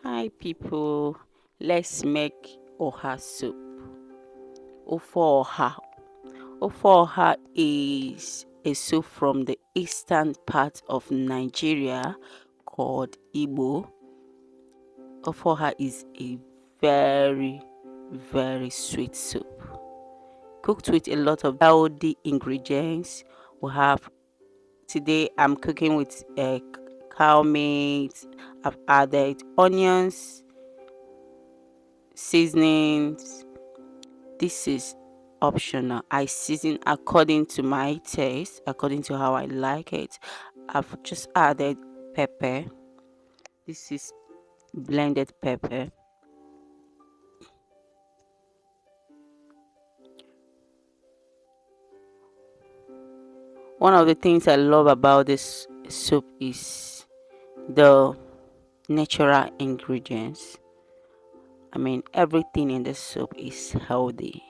Hi people, let's make oha soup. Ofe Oha. Ofe Oha is a soup from the eastern part of Nigeria called Igbo. Ofe Oha is a very sweet soup. Cooked with a lot of healthy ingredients. We have today I'm cooking with cow meat. I've added onions, seasonings. This is optional. I season according to my taste, according to how I like it. I've just added pepper. This is blended pepper. One of the things I love about this soup is the natural ingredients. I mean, everything in the soup is healthy.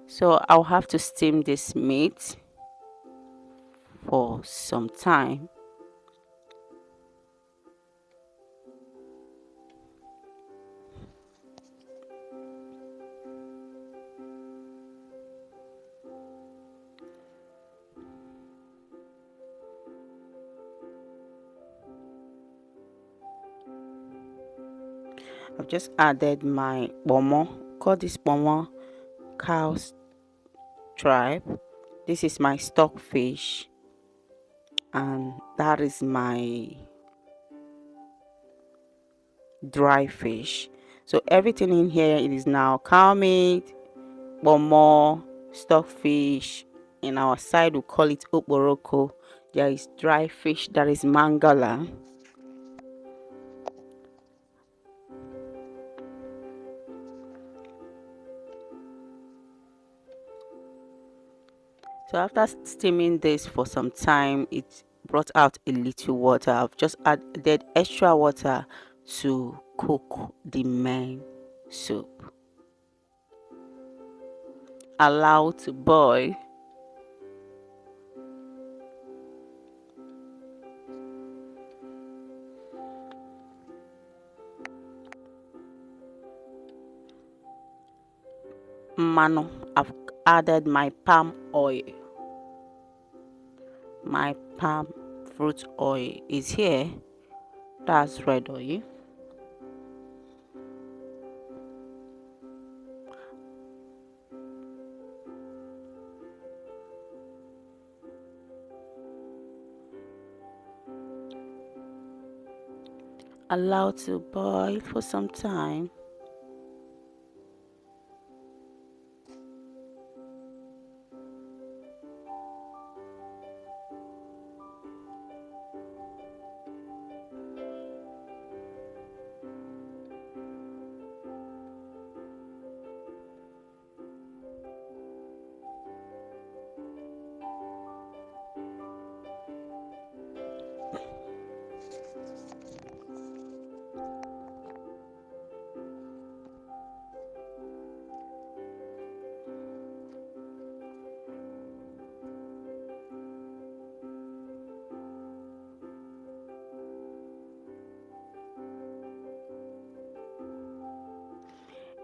So I'll have to steam this meat for some time. I've just added my pomo. Call this pomo cow's tripe. This is my stockfish, and that is my dry fish. So everything in here it is now cow meat, pomo, stockfish. In our side we call it okporoko. There is dry fish, that is mangala. So after steaming this for some time, it brought out a little water. I've just added extra water to cook the main soup. Allow to boil. Mano, I've added my palm oil. My palm fruit oil is here. That's red oil. Allow to boil for some time.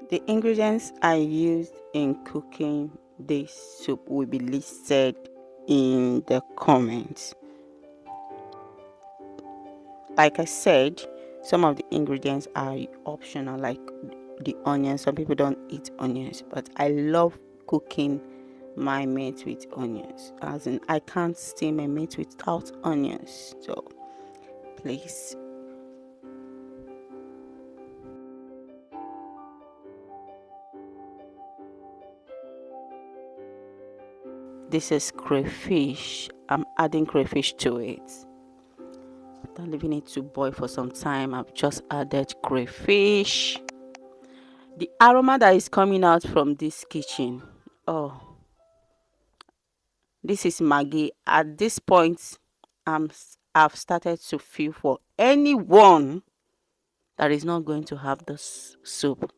The ingredients I used in cooking this soup will be listed in the comments. Like I said, some of the ingredients are optional, like the onions. Some people don't eat onions, but I love cooking my meat with onions. As in, I can't steam a meat without onions. So please. This is crayfish. I'm adding crayfish to it. After leaving it to boil for some time, I've just added crayfish. The aroma that is coming out from this kitchen, oh, this is Maggie. At this point, I've started to feel for anyone that is not going to have this soup.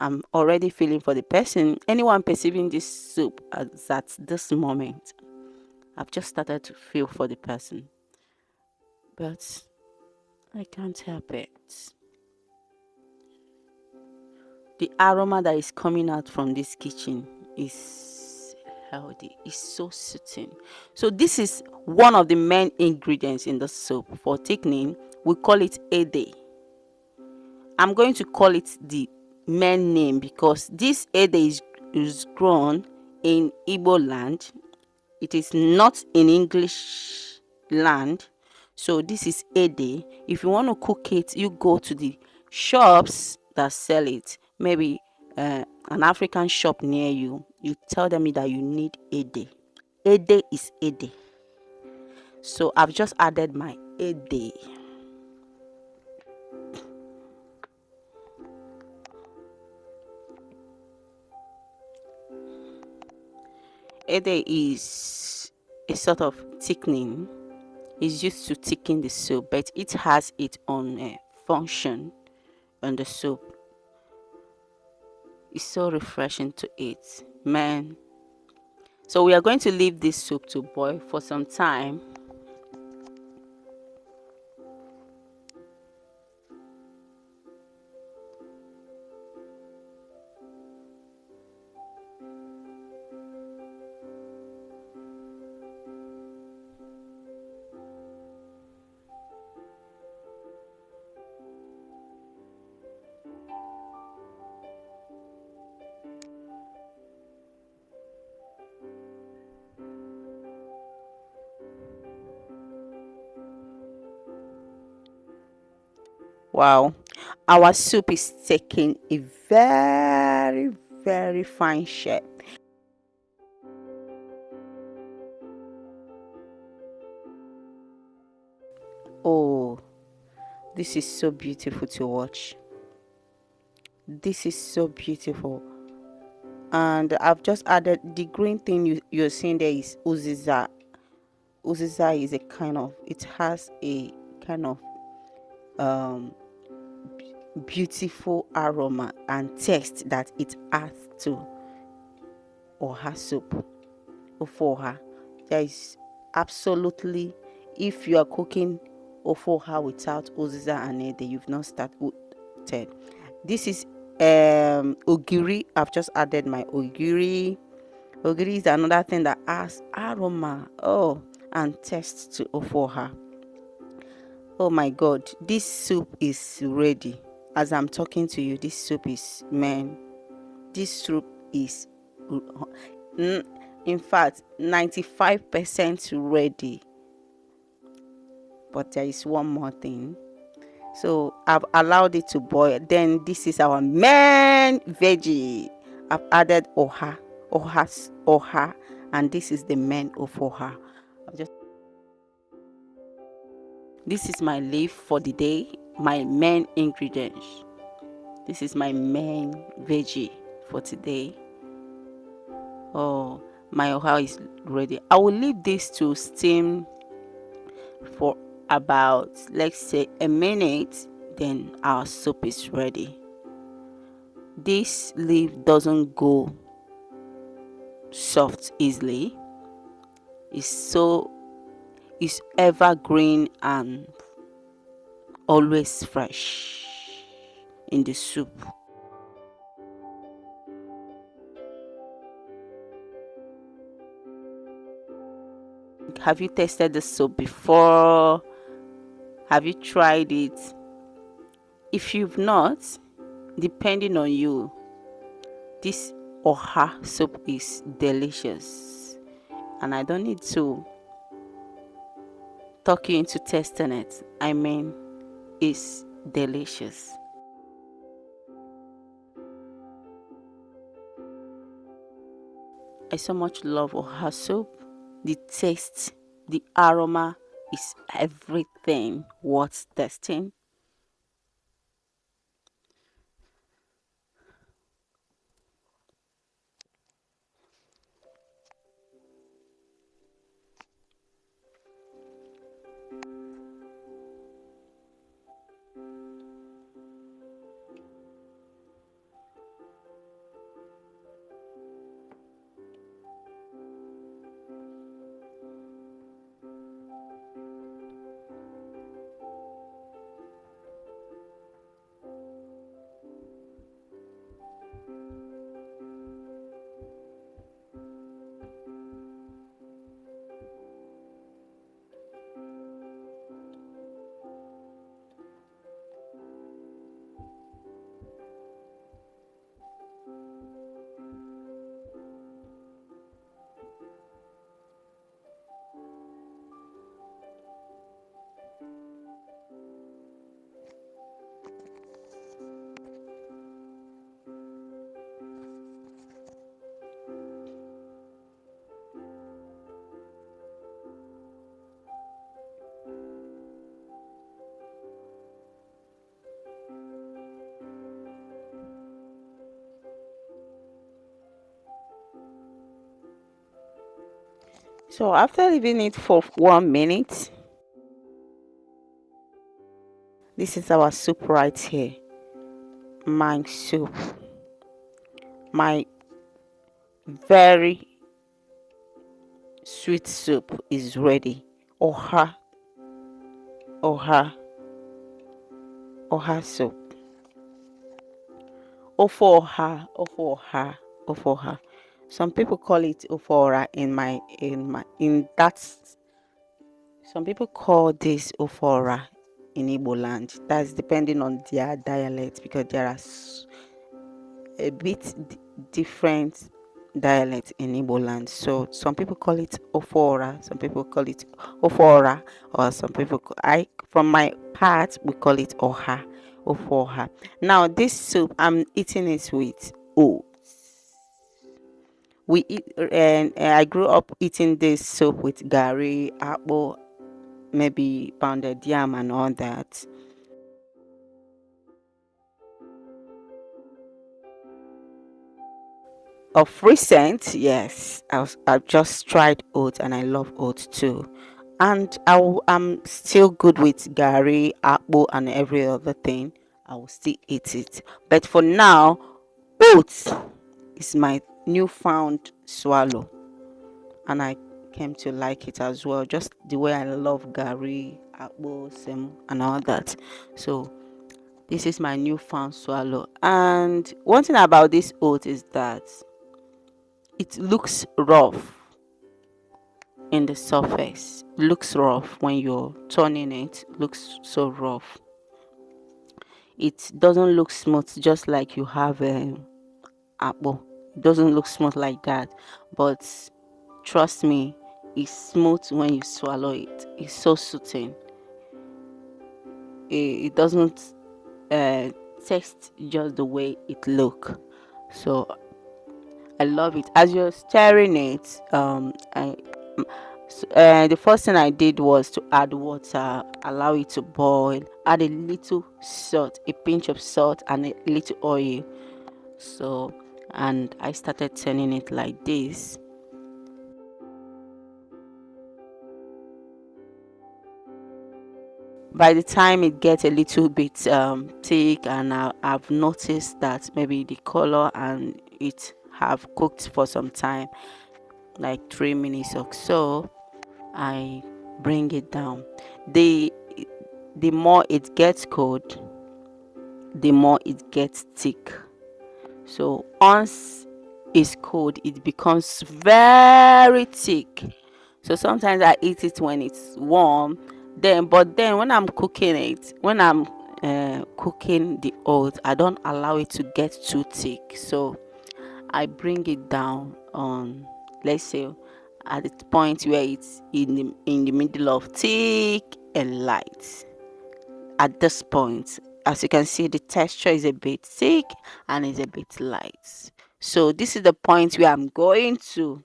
I'm already feeling for the person, anyone perceiving this soup at this moment. I've just started to feel for the person. but I can't help it. The aroma that is coming out from this kitchen is healthy. It's so soothing. So this is one of the main ingredients in the soup. For thickening, we call it ede. I'm going to call it the main name because this ede is grown in Igbo land. It is not in English land. So this is ede. If you want to cook it, you go to the shops that sell it. Maybe an African shop near you. You tell them that you need ede. Ede is ede. So I've just added my ede. Ede is a sort of thickening. It's used to thicken the soup, but it has its own function on the soup. It's so refreshing to eat, man. So we are going to leave this soup to boil for some time. Wow, our soup is taking a very, very fine shape. Oh, this is so beautiful to watch. This is so beautiful. And I've just added the green thing you're seeing there is Uziza. Uziza is a kind of, it has a kind of um beautiful aroma and taste that it adds to oha soup. Ofe Oha. There is absolutely, if you are cooking Ofe Oha without Uziza and Ede, you've not started. This is Ogiri. I've just added my Ogiri. Ogiri is another thing that adds aroma, and taste to Ofe Oha. Oh my God, this soup is ready. As I'm talking to you, this soup is, man, this soup is, in fact, 95% ready. But there is one more thing. So I've allowed it to boil. Then this is our main veggie. I've added oha, and this is the main of oha. This is my leaf for the day, my main ingredients. This is my main veggie for today. Oh, my oha is ready. I will leave this to steam for about, let's say, a minute. Then our soup is ready. This leaf doesn't go soft easily. It's evergreen and always fresh in the soup. Have you tasted the soup before? Have you tried it? If you've not, depending on you, this oha soup is delicious, and I don't need to talk you into tasting it. I mean, it's delicious. I so much love oha soup. The taste, the aroma is everything worth tasting. So after leaving it for 1 minute, this is our soup right here. My soup, my very sweet soup is ready. Oha, oha, oha soup. Ofe Oha, Ofe Oha, Ofe Oha. Some people call it Ofe Ora in that. Some people call this Ofe Ora in Igbo land. That's depending on their dialect, because there are a bit different dialect in Igbo land. So some people call it Ofe Ora, some people call it Ofe Ora, or some people I from my part we call it Oha, Ofe Oha. Now this soup I'm eating it with oats. We eat and I grew up eating this soup with gari, apple, maybe pounded yam and all that. Of recent, yes, I've just tried oats and I love oats too. And I'm still good with gari, apple, and every other thing. I will still eat it. But for now, oats is my newfound swallow. And I came to like it as well, just the way I love gari, apple, and all that. So this is my newfound swallow. And one thing about this oat is that it looks rough in the surface. Looks rough when you're turning it. Looks so rough. It doesn't look smooth, just like you have a apple. It doesn't look smooth like that, but trust me, it's smooth when you swallow it. It's so soothing. It doesn't uh, taste just the way it look. So I love it. As you're stirring it, the first thing I did was to add water, allow it to boil, add a little salt, a pinch of salt, and a little oil. So, and I started turning it like this. By the time it gets a little bit thick, and I've noticed that maybe the color and it have cooked for some time, like 3 minutes or so, I bring it down. The more it gets cold, the more it gets thick. So once it's cold, it becomes very thick. So sometimes I eat it when it's warm. But then when I'm cooking it, when I'm cooking the oats, I don't allow it to get too thick. So I bring it down on, let's say, at the point where it's in the middle of thick and light. At this point, as you can see, the texture is a bit thick and is a bit light. So this is the point where I'm going to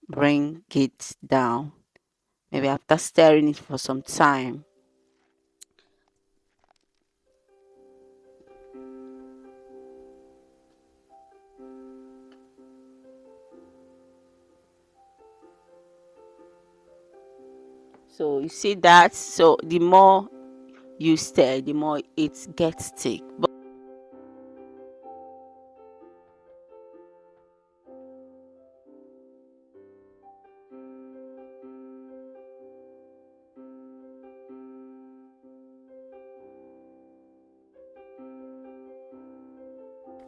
bring it down, maybe after stirring it for some time. So you see that, so the more you stir, the more it gets thick.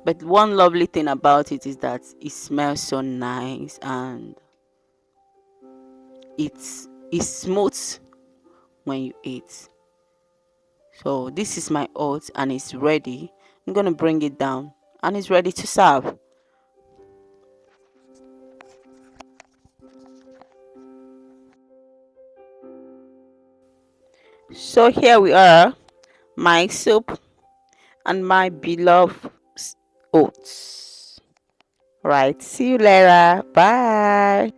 But one lovely thing about it is that it smells so nice, and it's smooth when you eat. So this is my oats and it's ready. I'm gonna bring it down and it's ready to serve. So here we are, my soup and my beloved oats. Right, see you later. Bye.